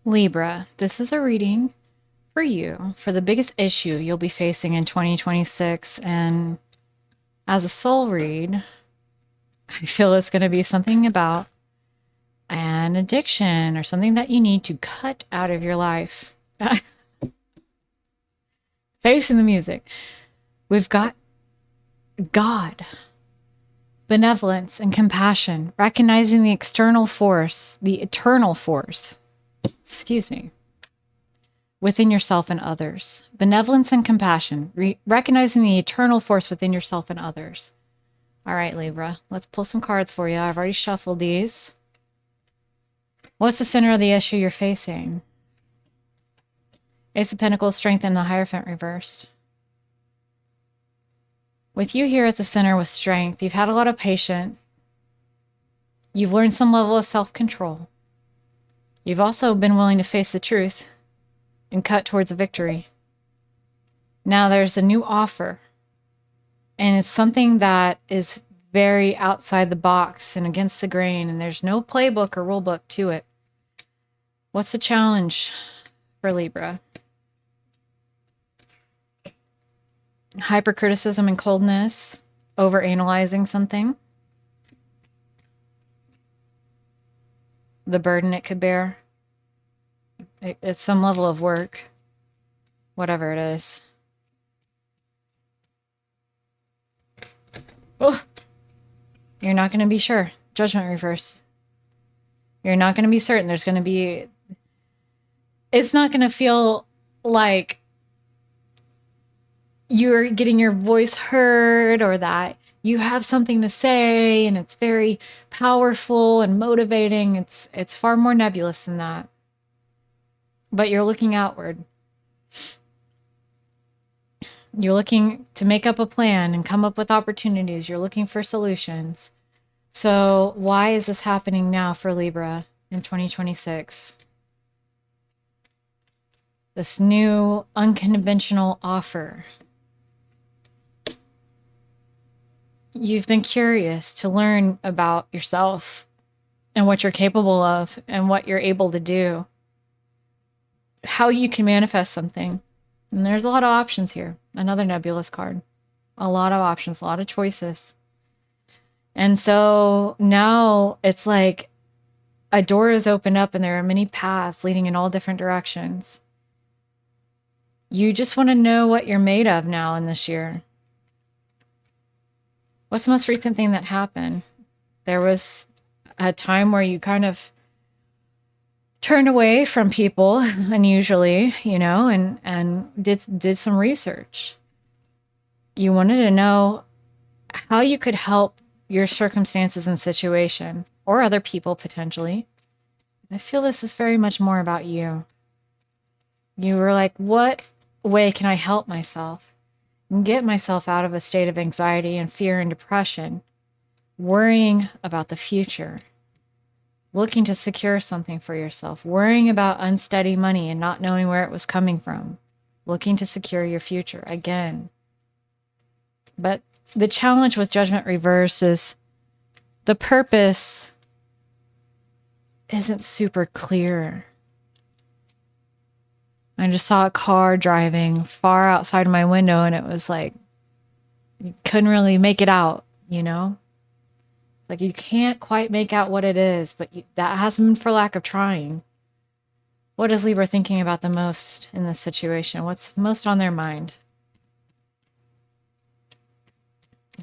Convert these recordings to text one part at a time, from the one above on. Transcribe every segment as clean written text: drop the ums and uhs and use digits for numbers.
Libra, this is a reading for you for the biggest issue you'll be facing in 2026. And as a soul read, I feel it's going to be something about an addiction or something that you need to cut out of your life. Facing the music, we've got God, benevolence, and compassion, recognizing the external force, the eternal force, excuse me, within yourself and others. Benevolence and compassion, recognizing the eternal force within yourself and others. All right, Libra, let's pull some cards for you. I've already shuffled these. What's the center of the issue you're facing? Ace of Pentacles, Strength, and the Hierophant reversed. With you here at the center with Strength, you've had a lot of patience. You've learned some level of self-control. You've also been willing to face the truth and cut towards a victory. Now there's a new offer, and it's something that is very outside the box and against the grain, and there's no playbook or rule book to it. What's the challenge for Libra? Hypercriticism and coldness, overanalyzing something, the burden it could bear. It's some level of work, whatever it is. Oh, you're not going to be sure. Judgment reverse. You're not going to be certain. There's going to be... It's not going to feel like you're getting your voice heard or that you have something to say and it's very powerful and motivating. It's far more nebulous than that. But you're looking outward. You're looking to make up a plan and come up with opportunities. You're looking for solutions. So why is this happening now for Libra in 2026? This new unconventional offer. You've been curious to learn about yourself and what you're capable of and what you're able to do. How you can manifest something. And there's a lot of options here. Another nebulous card. A lot of options, a lot of choices. And so now it's like a door is opened up and there are many paths leading in all different directions. You just want to know what you're made of now in this year. What's the most recent thing that happened? There was a time where you kind of turned away from people unusually, you know, and did some research. You wanted to know how you could help your circumstances and situation or other people potentially. I feel this is very much more about you. You were like, what way can I help myself and get myself out of a state of anxiety and fear and depression, worrying about the future, looking to secure something for yourself, worrying about unsteady money and not knowing where it was coming from, looking to secure your future again. But the challenge with Judgment Reverse is the purpose isn't super clear. I just saw a car driving far outside of my window and it was like, you couldn't really make it out, you know? Like you can't quite make out what it is, but that hasn't been for lack of trying. What is Libra thinking about the most in this situation? What's most on their mind?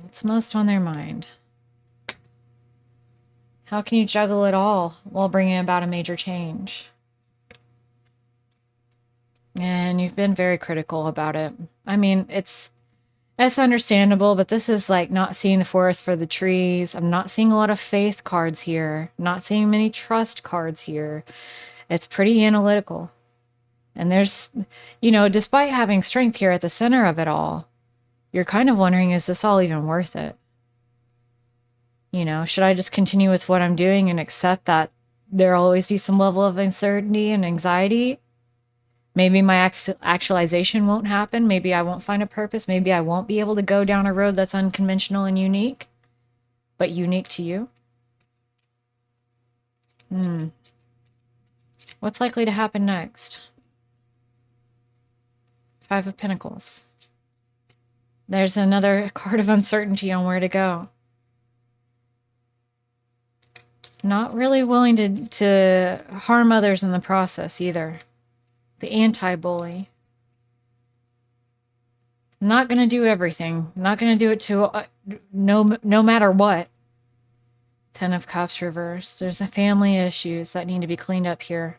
What's most on their mind? How can you juggle it all while bringing about a major change? And you've been very critical about it. I mean, it's understandable, but this is like not seeing the forest for the trees. I'm not seeing a lot of faith cards here. I'm not seeing many trust cards here. It's pretty analytical. And there's, you know, despite having strength here at the center of it all, you're kind of wondering, is this all even worth it? You know, should I just continue with what I'm doing and accept that there'll always be some level of uncertainty and anxiety? Maybe my actualization won't happen. Maybe I won't find a purpose. Maybe I won't be able to go down a road that's unconventional and unique, but unique to you. What's likely to happen next? Five of Pentacles. There's another card of uncertainty on where to go. Not really willing to harm others in the process either. The anti-bully. Not going to do everything. Not going to do it to no matter what. Ten of Cups reversed. There's a family issues that need to be cleaned up here.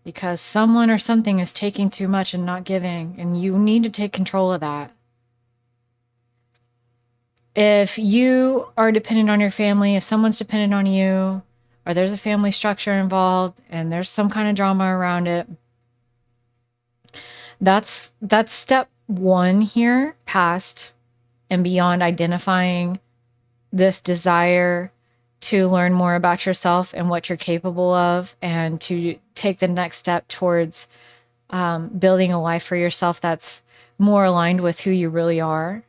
Because someone or something is taking too much and not giving. And you need to take control of that. If you are dependent on your family, if someone's dependent on you, or there's a family structure involved and there's some kind of drama around it, that's step one here, past and beyond identifying this desire to learn more about yourself and what you're capable of, and to take the next step towards building a life for yourself that's more aligned with who you really are.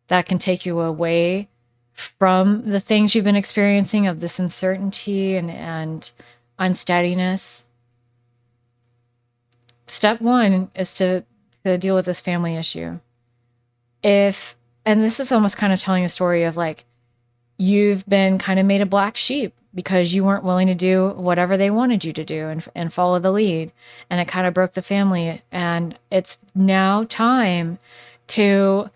That can take you away from the things you've been experiencing of this uncertainty and unsteadiness. Step one is to deal with this family issue. And this is almost kind of telling a story of like, you've been kind of made a black sheep because you weren't willing to do whatever they wanted you to do and follow the lead. And it kind of broke the family. And it's now time to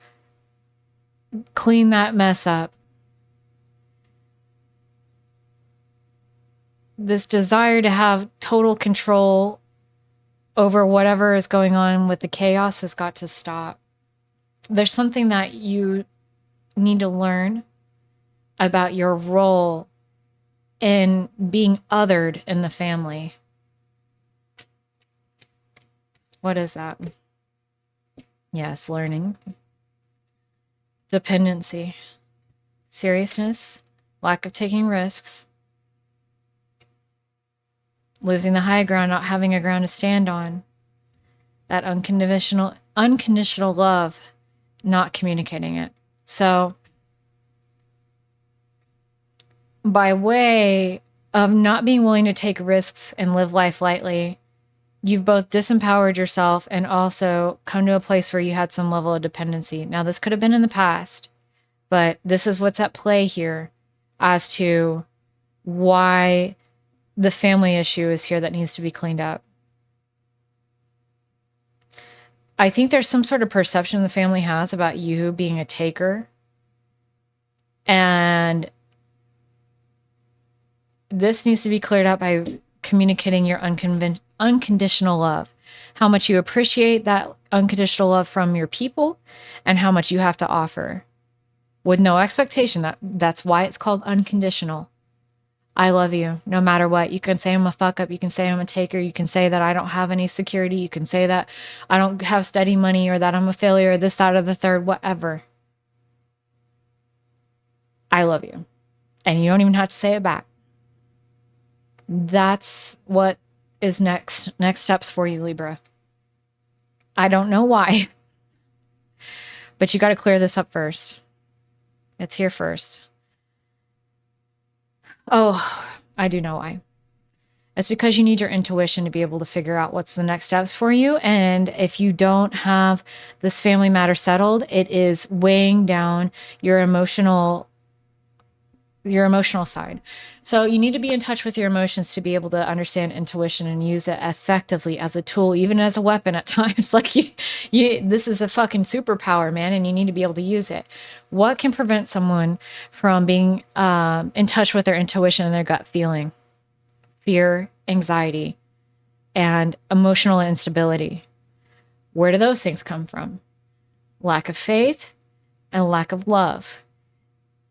clean that mess up. This desire to have total control over whatever is going on with the chaos has got to stop. There's something that you need to learn about your role in being othered in the family. What is that? Yes, learning. Dependency, seriousness, lack of taking risks, losing the high ground, not having a ground to stand on, that unconditional love, not communicating it. So by way of not being willing to take risks and live life lightly, you've both disempowered yourself and also come to a place where you had some level of dependency. Now, this could have been in the past, but this is what's at play here as to why the family issue is here that needs to be cleaned up. I think there's some sort of perception the family has about you being a taker. And this needs to be cleared up by communicating your unconditional love, how much you appreciate that unconditional love from your people and how much you have to offer with no expectation. That's why it's called unconditional. I love you no matter what. You can say I'm a fuck up. You can say I'm a taker. You can say that I don't have any security. You can say that I don't have steady money or that I'm a failure or this, that, or the third, whatever. I love you. And you don't even have to say it back. That's what is next steps for you, Libra. I don't know why, but you got to clear this up first. It's here first. Oh, I do know why. It's because you need your intuition to be able to figure out what's the next steps for you. And if you don't have this family matter settled, it is weighing down your emotional side. So you need to be in touch with your emotions to be able to understand intuition and use it effectively as a tool, even as a weapon at times. Like this is a fucking superpower, man, and you need to be able to use it. What can prevent someone from being in touch with their intuition and their gut feeling? Fear, anxiety, and emotional instability. Where do those things come from? Lack of faith and lack of love.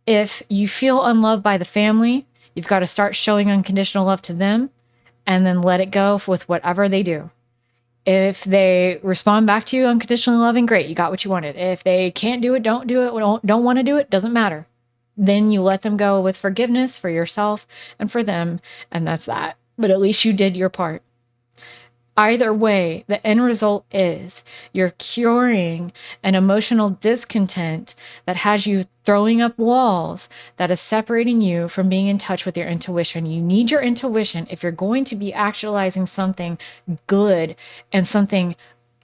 If you feel unloved by the family, you've got to start showing unconditional love to them and then let it go with whatever they do. If they respond back to you unconditionally loving, great, you got what you wanted. If they can't do it, don't do it, don't want to do it, doesn't matter. Then you let them go with forgiveness for yourself and for them, and that's that. But at least you did your part. Either way, the end result is you're curing an emotional discontent that has you throwing up walls, that is separating you from being in touch with your intuition. You need your intuition if you're going to be actualizing something good and something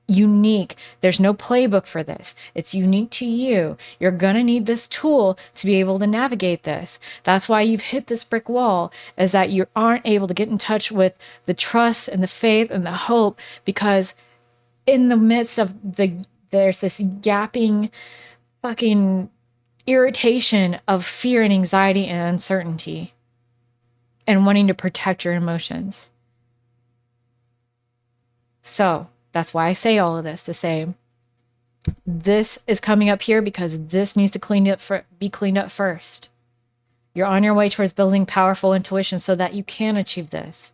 unique. There's no playbook for this. It's unique to you. You're going to need this tool to be able to navigate this. That's why you've hit this brick wall, is that you aren't able to get in touch with the trust and the faith and the hope, because in the midst of there's this gapping fucking irritation of fear and anxiety and uncertainty and wanting to protect your emotions. So that's why I say all of this, to say this is coming up here because this needs to be cleaned up first. You're on your way towards building powerful intuition so that you can achieve this.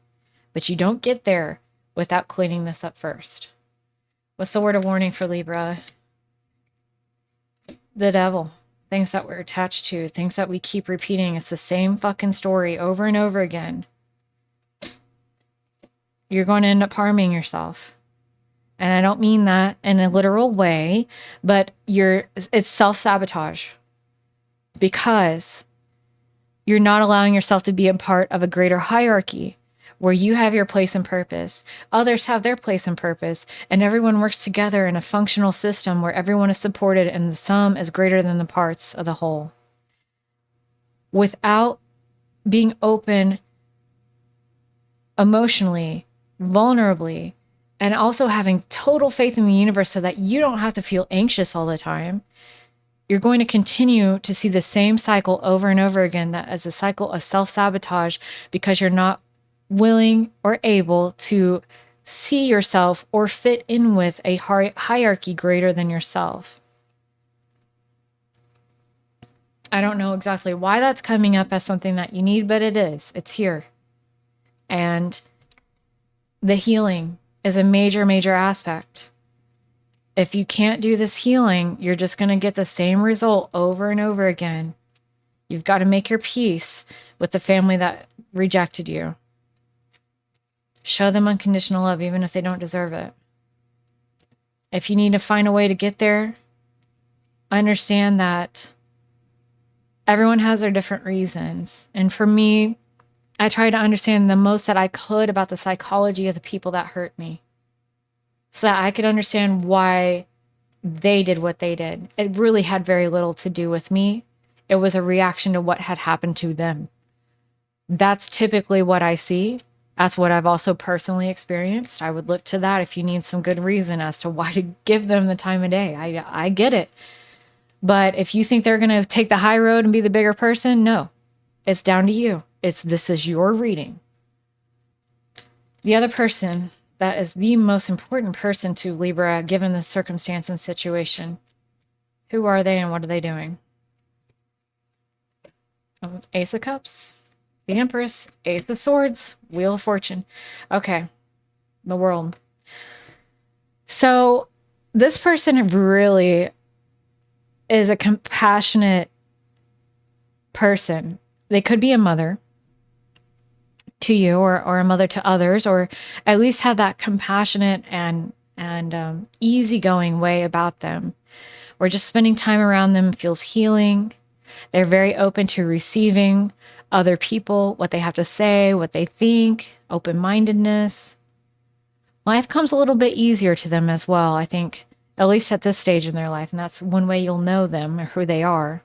But you don't get there without cleaning this up first. What's the word of warning for Libra? The devil. Things that we're attached to, things that we keep repeating. It's the same fucking story over and over again. You're going to end up harming yourself. And I don't mean that in a literal way, but it's self-sabotage, because you're not allowing yourself to be a part of a greater hierarchy where you have your place and purpose, others have their place and purpose, and everyone works together in a functional system where everyone is supported and the sum is greater than the parts of the whole. Without being open emotionally, vulnerably, and also having total faith in the universe so that you don't have to feel anxious all the time, you're going to continue to see the same cycle over and over again, that as a cycle of self-sabotage, because you're not willing or able to see yourself or fit in with a hierarchy greater than yourself. I don't know exactly why that's coming up as something that you need, but it is. It's here. And the healing is a major, major aspect. If you can't do this healing, you're just going to get the same result over and over again. You've got to make your peace with the family that rejected you. Show them unconditional love, even if they don't deserve it. If you need to find a way to get there, understand that everyone has their different reasons. And for me, I tried to understand the most that I could about the psychology of the people that hurt me, so that I could understand why they did what they did. It really had very little to do with me. It was a reaction to what had happened to them. That's typically what I see. That's what I've also personally experienced. I would look to that if you need some good reason as to why to give them the time of day. I get it. But if you think they're going to take the high road and be the bigger person, no. It's down to you. This is your reading. The other person that is the most important person to Libra, given the circumstance and situation, who are they and what are they doing? Ace of Cups, the Empress, Ace of Swords, Wheel of Fortune. Okay, the World. So this person really is a compassionate person. They could be a mother to you, or a mother to others, or at least have that compassionate and easygoing way about them, or just spending time around them feels healing. They're very open to receiving other people, what they have to say, what they think, open-mindedness. Life comes a little bit easier to them as well, I think, at least at this stage in their life, and that's one way you'll know them or who they are.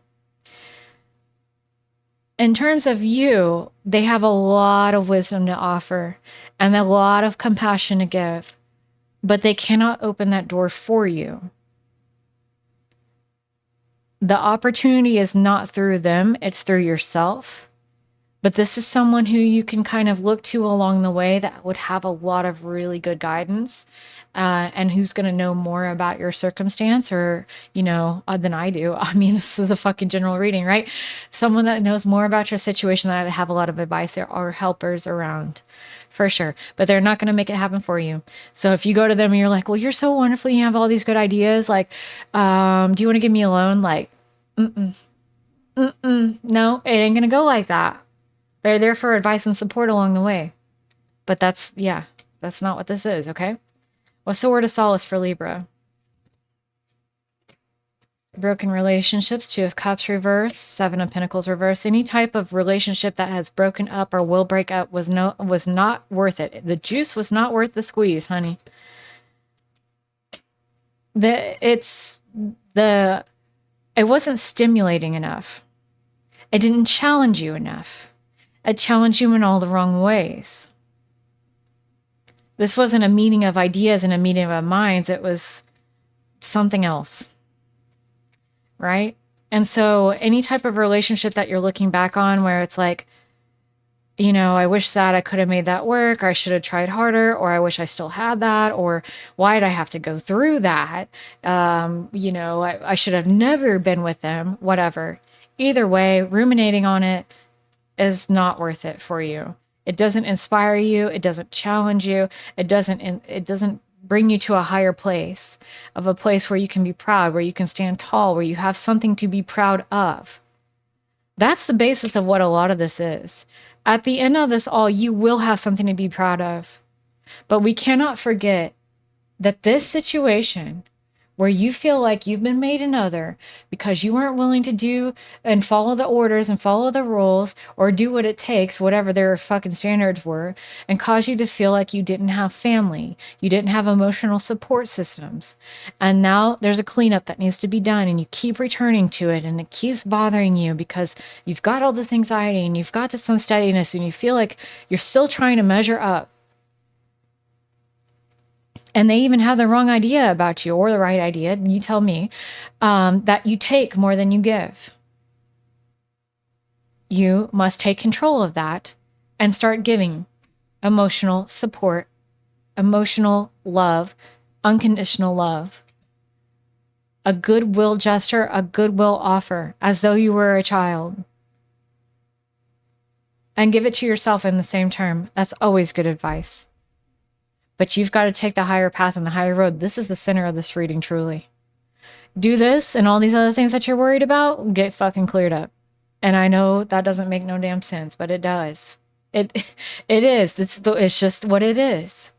In terms of you, they have a lot of wisdom to offer and a lot of compassion to give, but they cannot open that door for you. The opportunity is not through them, it's through yourself. But this is someone who you can kind of look to along the way that would have a lot of really good guidance, and who's going to know more about your circumstance, or, than I do. I mean, this is a fucking general reading, right? Someone that knows more about your situation, that I have a lot of advice. There are helpers around, for sure, but they're not going to make it happen for you. So if you go to them and you're like, well, you're so wonderful, you have all these good ideas, like, do you want to give me a loan? Like, no, it ain't going to go like that. They're there for advice and support along the way. But that's, yeah, That's not what this is, okay? What's the word of solace for Libra? Broken relationships, Two of Cups reversed, Seven of Pentacles reversed. Any type of relationship that has broken up or will break up was not worth it. The juice was not worth the squeeze, honey. It wasn't stimulating enough. It didn't challenge you enough. It challenged you in all the wrong ways. This wasn't a meeting of ideas and a meeting of minds. It was something else. Right? And so any type of relationship that you're looking back on where it's like, you know, I wish that I could have made that work, or I should have tried harder, or I wish I still had that, or why did I have to go through that? You know, I should have never been with them, whatever. Either way, ruminating on it is not worth it for you. It doesn't inspire you. It doesn't challenge you. It doesn't bring you to a higher place, of a place where you can be proud, where you can stand tall, where you have something to be proud of. That's the basis of what a lot of this is. At the end of this all, you will have something to be proud of. But we cannot forget that this situation where you feel like you've been made another because you weren't willing to do and follow the orders and follow the rules or do what it takes, whatever their fucking standards were, and cause you to feel like you didn't have family, you didn't have emotional support systems. And now there's a cleanup that needs to be done, and you keep returning to it, and it keeps bothering you because you've got all this anxiety and you've got this unsteadiness, and you feel like you're still trying to measure up. And they even have the wrong idea about you, or the right idea, you tell me, that you take more than you give. You must take control of that and start giving emotional support, emotional love, unconditional love, a goodwill gesture, a goodwill offer, as though you were a child. And give it to yourself in the same term. That's always good advice. But you've got to take the higher path and the higher road. This is the center of this reading, truly. Do this, and all these other things that you're worried about get fucking cleared up. And I know that doesn't make no damn sense, but it does. It is. It's just what it is.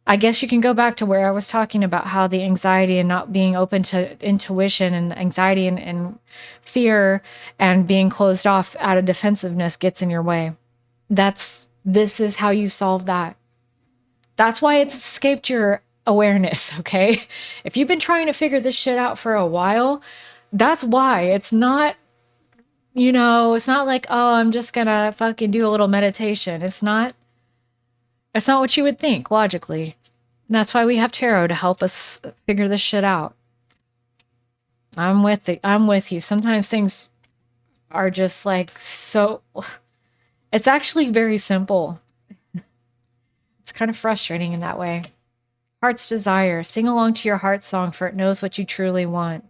I guess you can go back to where I was talking about how the anxiety and not being open to intuition, and the anxiety and fear and being closed off out of defensiveness gets in your way. This is how you solve that. That's why it's escaped your awareness, okay? If you've been trying to figure this shit out for a while, that's why. It's not, it's not like, oh, I'm just gonna fucking do a little meditation. It's not what you would think, logically. And that's why we have tarot, to help us figure this shit out. I'm with you. Sometimes things are just like so... It's actually very simple. It's kind of frustrating in that way. Heart's desire. Sing along to your heart song, for it knows what you truly want.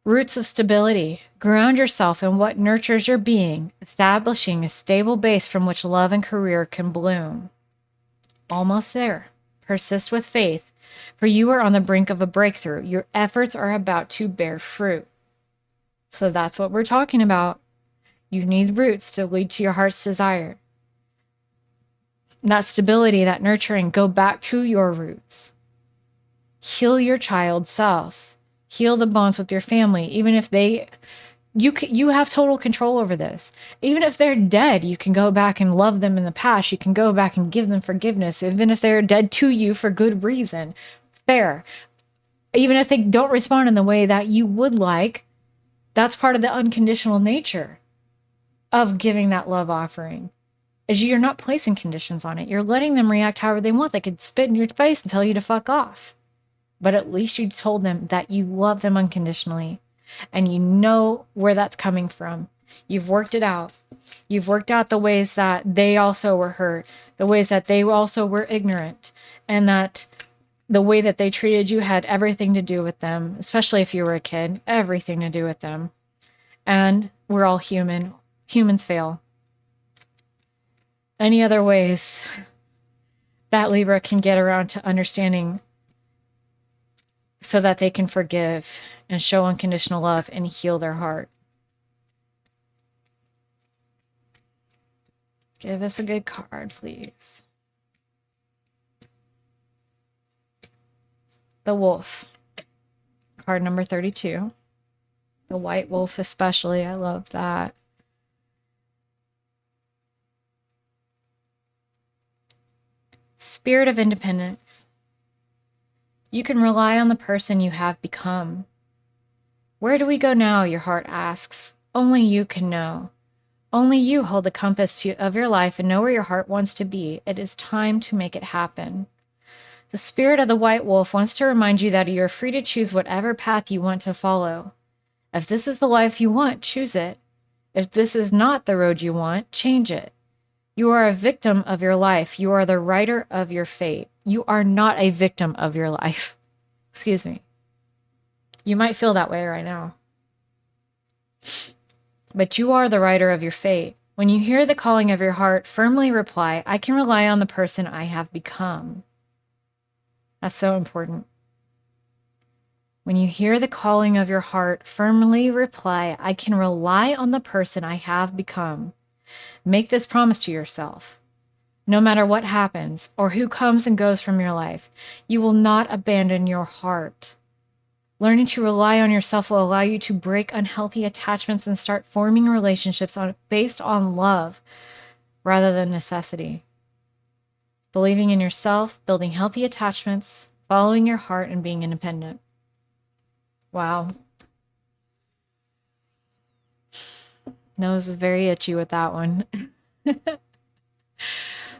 Roots of stability. Ground yourself in what nurtures your being, establishing a stable base from which love and career can bloom. Almost there. Persist with faith, for you are on the brink of a breakthrough. Your efforts are about to bear fruit. So that's what we're talking about. You need roots to lead to your heart's desire. That stability, that nurturing, go back to your roots. Heal your child self. Heal the bonds with your family. Even if you have total control over this. Even if they're dead, you can go back and love them in the past. You can go back and give them forgiveness, even if they're dead to you for good reason. Fair. Even if they don't respond in the way that you would like, that's part of the unconditional nature of giving that love offering. Is you're not placing conditions on it. You're letting them react however they want. They could spit in your face and tell you to fuck off. But at least you told them that you love them unconditionally. And you know where that's coming from. You've worked it out. You've worked out the ways that they also were hurt. The ways that they also were ignorant. And that the way that they treated you had everything to do with them. Especially if you were a kid. Everything to do with them. And we're all human. Humans fail. Any other ways that Libra can get around to understanding so that they can forgive and show unconditional love and heal their heart? Give us a good card, please. The Wolf. Card number 32. The white wolf especially. I love that. Spirit of independence. You can rely on the person you have become. Where do we go now, your heart asks. Only you can know. Only you hold the compass of your life and know where your heart wants to be. It is time to make it happen. The spirit of the white wolf wants to remind you that you are free to choose whatever path you want to follow. If this is the life you want, choose it. If this is not the road you want, change it. You are a victim of your life. You are the writer of your fate. You are not a victim of your life. Excuse me. You might feel that way right now. But you are the writer of your fate. When you hear the calling of your heart, firmly reply, I can rely on the person I have become. That's so important. When you hear the calling of your heart, firmly reply, I can rely on the person I have become. Make this promise to yourself. No matter what happens or who comes and goes from your life, you will not abandon your heart. Learning to rely on yourself will allow you to break unhealthy attachments and start forming relationships based on love rather than necessity. Believing in yourself, building healthy attachments, following your heart, and being independent. Wow. Nose is very itchy with that one. I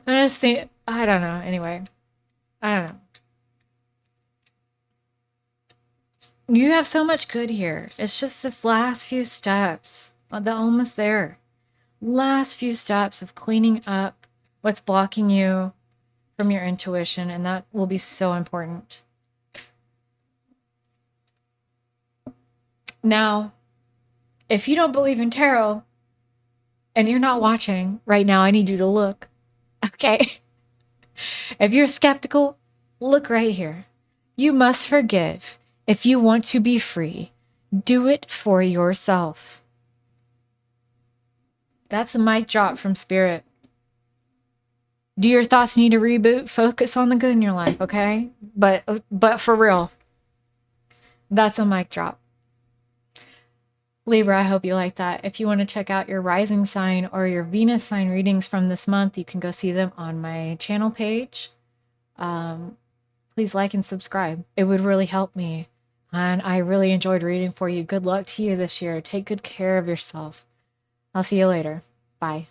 just think, I don't know. Anyway, I don't know. You have so much good here. It's just this last few steps. They're almost there. Last few steps of cleaning up what's blocking you from your intuition, and that will be so important. Now, if you don't believe in tarot and you're not watching right now, I need you to look. Okay? If you're skeptical, look right here. You must forgive. If you want to be free, do it for yourself. That's a mic drop from Spirit. Do your thoughts need a reboot? Focus on the good in your life, okay? But for real, that's a mic drop. Libra, I hope you like that. If you want to check out your rising sign or your Venus sign readings from this month, you can go see them on my channel page. Please like and subscribe. It would really help me. And I really enjoyed reading for you. Good luck to you this year. Take good care of yourself. I'll see you later. Bye.